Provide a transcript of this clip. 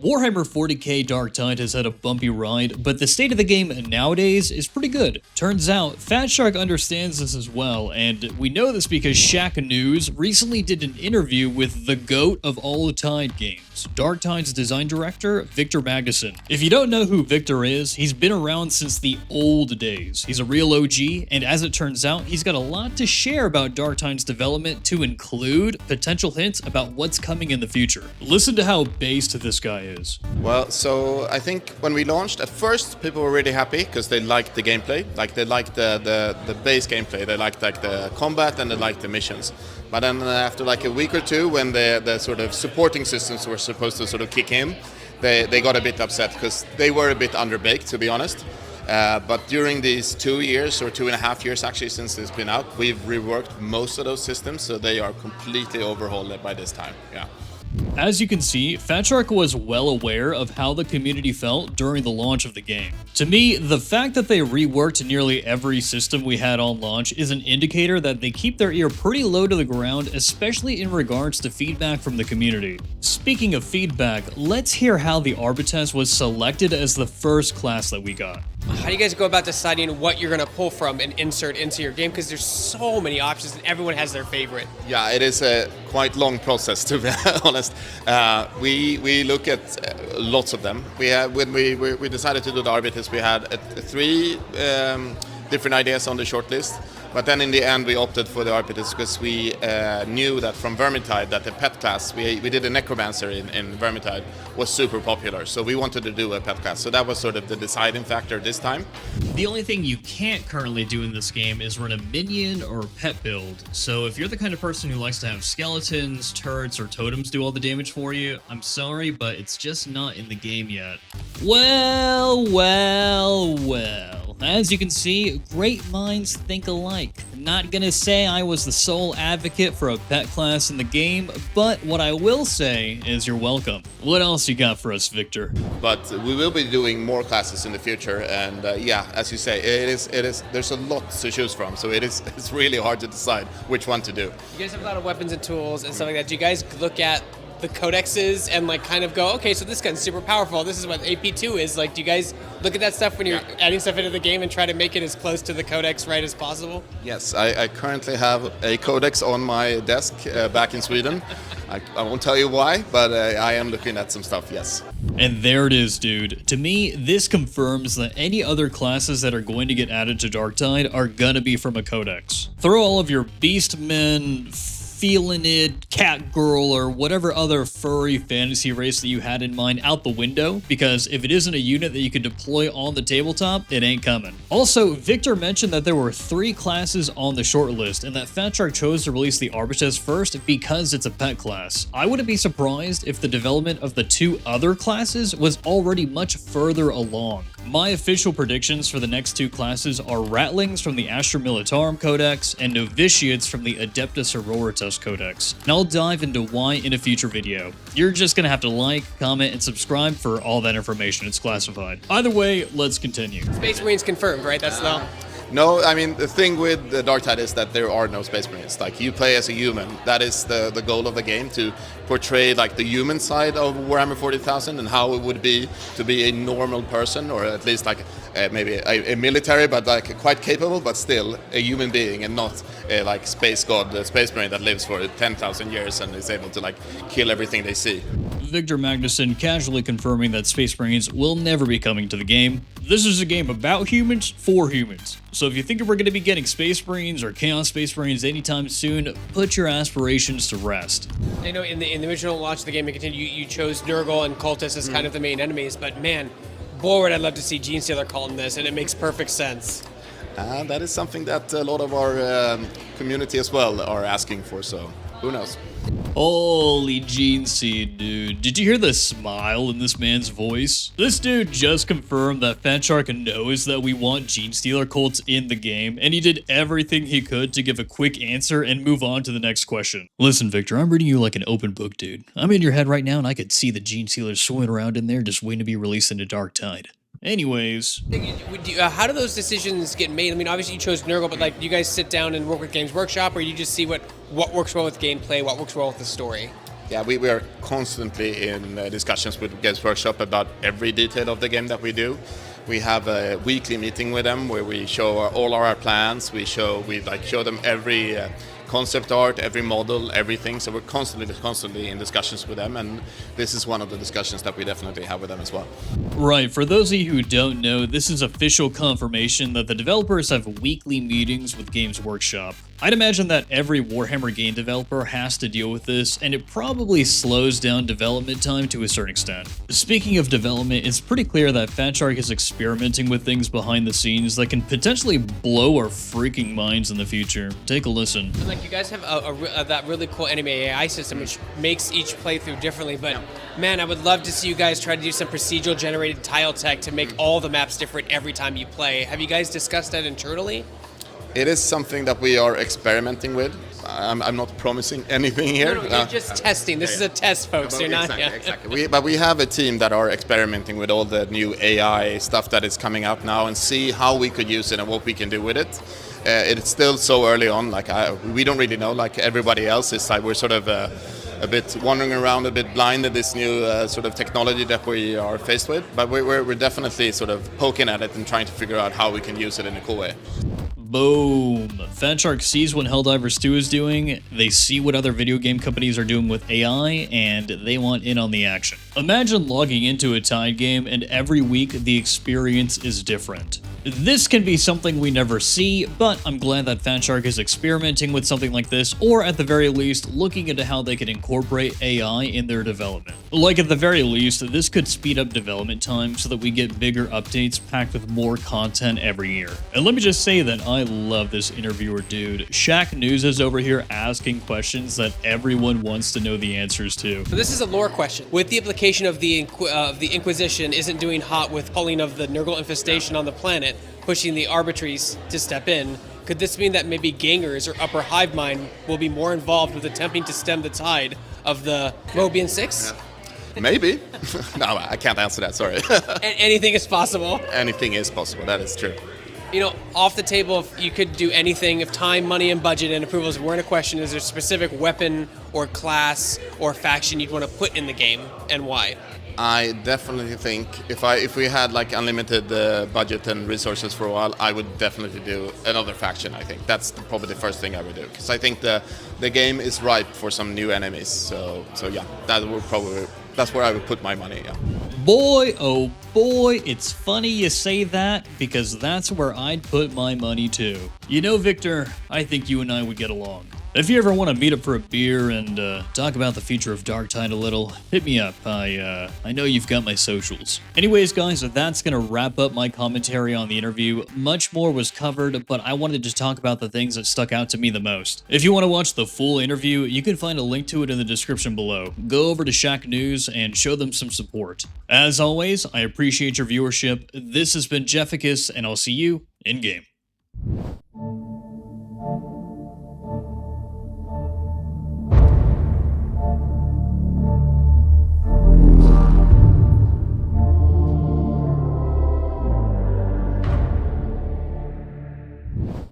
Warhammer 40k Darktide has had a bumpy ride, but the state of the game nowadays is pretty good. Turns out, Fat Shark understands this as well, and we know this because Shack News recently did an interview with the GOAT of all the Tide games, Darktide's design director, Victor Magnuson. If you don't know who Victor is, he's been around since the old days. He's a real OG, and as it turns out, he's got a lot to share about Darktide's development to include potential hints about what's coming in the future. Listen to how based this guy is. Well, so I think when we launched, at first people were really happy because they liked the gameplay, like they liked the base gameplay, they liked like the combat and they liked the missions. But then after like a week or two, when the sort of supporting systems were supposed to sort of kick in, they got a bit upset because they were a bit underbaked, to be honest. But during these 2 years, or 2.5 years actually, since it's been out, we've reworked most of those systems, so they are completely overhauled by this time. Yeah. As you can see, Fat Shark was well aware of how the community felt during the launch of the game. To me, the fact that they reworked nearly every system we had on launch is an indicator that they keep their ear pretty low to the ground, especially in regards to feedback from the community. Speaking of feedback, let's hear how the Arbites was selected as the first class that we got. How do you guys go about deciding what you're going to pull from and insert into your game? Because there's so many options and everyone has their favorite. Yeah, it is a quite long process, to be honest. We look at lots of them. When we decided to do the Arbites, we had three different ideas on the shortlist. But then in the end we opted for the Arbites because we knew that from Vermintide that the pet class, we did a Necromancer in Vermintide, was super popular. So we wanted to do a pet class. So that was sort of the deciding factor this time. The only thing you can't currently do in this game is run a minion or pet build. So if you're the kind of person who likes to have skeletons, turrets, or totems do all the damage for you, I'm sorry, but it's just not in the game yet. Well. As you can see, great minds think alike. Not gonna say I was the sole advocate for a pet class in the game, but what I will say is you're welcome. What else you got for us, Victor? But we will be doing more classes in the future, and yeah, as you say, it is. There's a lot to choose from, so it's really hard to decide which one to do. You guys have a lot of weapons and tools and stuff like that. Do you guys look at the codexes and like kind of go, okay, so this gun's super powerful, this is what AP2 is? Like, do you guys look at that stuff when you're adding stuff into the game and try to make it as close to the codex right as possible? Yes, I currently have a codex on my desk back in Sweden. I won't tell you why, but I am looking at some stuff, yes. And there it is, dude. To me, this confirms that any other classes that are going to get added to Darktide are gonna be from a codex. Throw all of your beastmen, Felinid, cat girl, or whatever other furry fantasy race that you had in mind out the window, because if it isn't a unit that you can deploy on the tabletop, it ain't coming. Also, Victor mentioned that there were 3 classes on the shortlist, and that Fat Shark chose to release the Arbites first because it's a pet class. I wouldn't be surprised if the development of the 2 other classes was already much further along. My official predictions for the next 2 classes are Ratlings from the Astra Militarum Codex and Novitiates from the Adepta Sororitas Codex, and I'll dive into why in a future video. You're just gonna have to like, comment, and subscribe for all that information. It's classified. Either way, let's continue. Space Marines confirmed, right? That's the... No, I mean, the thing with the Darktide is that there are no Space Marines. Like, you play as a human. That is the goal of the game, to portray like the human side of Warhammer 40,000 and how it would be to be a normal person, or at least like maybe a military, but like quite capable, but still a human being, and not like space god, the Space Marine that lives for 10,000 years and is able to like kill everything they see. Victor Magnuson casually confirming that Space Marines will never be coming to the game. This is a game about humans for humans. So if you think we're going to be getting Space Marines or Chaos Space Marines anytime soon, put your aspirations to rest. I know in the original launch of the game, you chose Nurgle and Cultists as kind of the main enemies, but man, boy, would I love to see Genestealer Cult in this, and it makes perfect sense. That is something that a lot of our community as well are asking for, so who knows? Holy Gene Seed, dude. Did you hear the smile in this man's voice? This dude just confirmed that Fat Shark knows that we want Genestealer Cults in the game, and he did everything he could to give a quick answer and move on to the next question. Listen, Victor, I'm reading you like an open book, dude. I'm in your head right now, and I could see the Genestealers swimming around in there just waiting to be released into Darktide. Anyways. How do those decisions get made? I mean, obviously you chose Nurgle, but like, do you guys sit down and work with Games Workshop, or you just see what works well with gameplay, what works well with the story? Yeah, we are constantly in discussions with Games Workshop about every detail of the game that we do. We have a weekly meeting with them where we show all our plans. We show them every concept art, every model, everything. So we're constantly in discussions with them, and this is one of the discussions that we definitely have with them as well. Right, for those of you who don't know, this is official confirmation that the developers have weekly meetings with Games Workshop. I'd imagine that every Warhammer game developer has to deal with this, and it probably slows down development time to a certain extent. Speaking of development, it's pretty clear that Fat Shark is experimenting with things behind the scenes that can potentially blow our freaking minds in the future. Take a listen. Like, you guys have that really cool anime AI system, which makes each playthrough differently, but man, I would love to see you guys try to do some procedural generated tile tech to make all the maps different every time you play. Have you guys discussed that internally? It is something that we are experimenting with. I'm not promising anything here. No, you're just testing. This is a test, folks. You're not. Exactly. But we have a team that are experimenting with all the new AI stuff that is coming out now and see how we could use it and what we can do with it. It's still so early on. We don't really know. Like everybody else, it's like we're sort of a bit wandering around, a bit blind at this new sort of technology that we are faced with. But we're definitely sort of poking at it and trying to figure out how we can use it in a cool way. Boom. Fat Shark sees what Helldivers 2 is doing, they see what other video game companies are doing with AI, and they want in on the action. Imagine logging into a Tide game and every week the experience is different. This can be something we never see, but I'm glad that Fat Shark is experimenting with something like this, or at the very least, looking into how they can incorporate AI in their development. Like at the very least, this could speed up development time so that we get bigger updates packed with more content every year. And let me just say that I love this interviewer dude. Shaq News is over here asking questions that everyone wants to know the answers to. So this is a lore question. With the implication of the Inquisition isn't doing hot with pulling of the Nurgle infestation on the planet, pushing the arbitraries to step in, could this mean that maybe gangers or upper hive mind will be more involved with attempting to stem the tide of the Mobian Six? Yeah. Maybe. No, I can't answer that, sorry. Anything is possible. Anything is possible, that is true. You know, off the table, if you could do anything, if time, money, and budget and approvals weren't a question, is there a specific weapon or class or faction you'd want to put in the game, and why? I definitely think if we had like unlimited budget and resources for a while, I would definitely do another faction. I think that's probably the first thing I would do, because I think the game is ripe for some new enemies. So yeah, that's where I would put my money. Yeah. Boy, oh boy, it's funny you say that, because that's where I'd put my money too. You know, Victor, I think you and I would get along. If you ever want to meet up for a beer and talk about the future of Darktide a little, hit me up. I know you've got my socials. Anyways, guys, that's going to wrap up my commentary on the interview. Much more was covered, but I wanted to talk about the things that stuck out to me the most. If you want to watch the full interview, you can find a link to it in the description below. Go over to Shaq News and show them some support. As always, I appreciate your viewership. This has been Jefficus, and I'll see you in-game.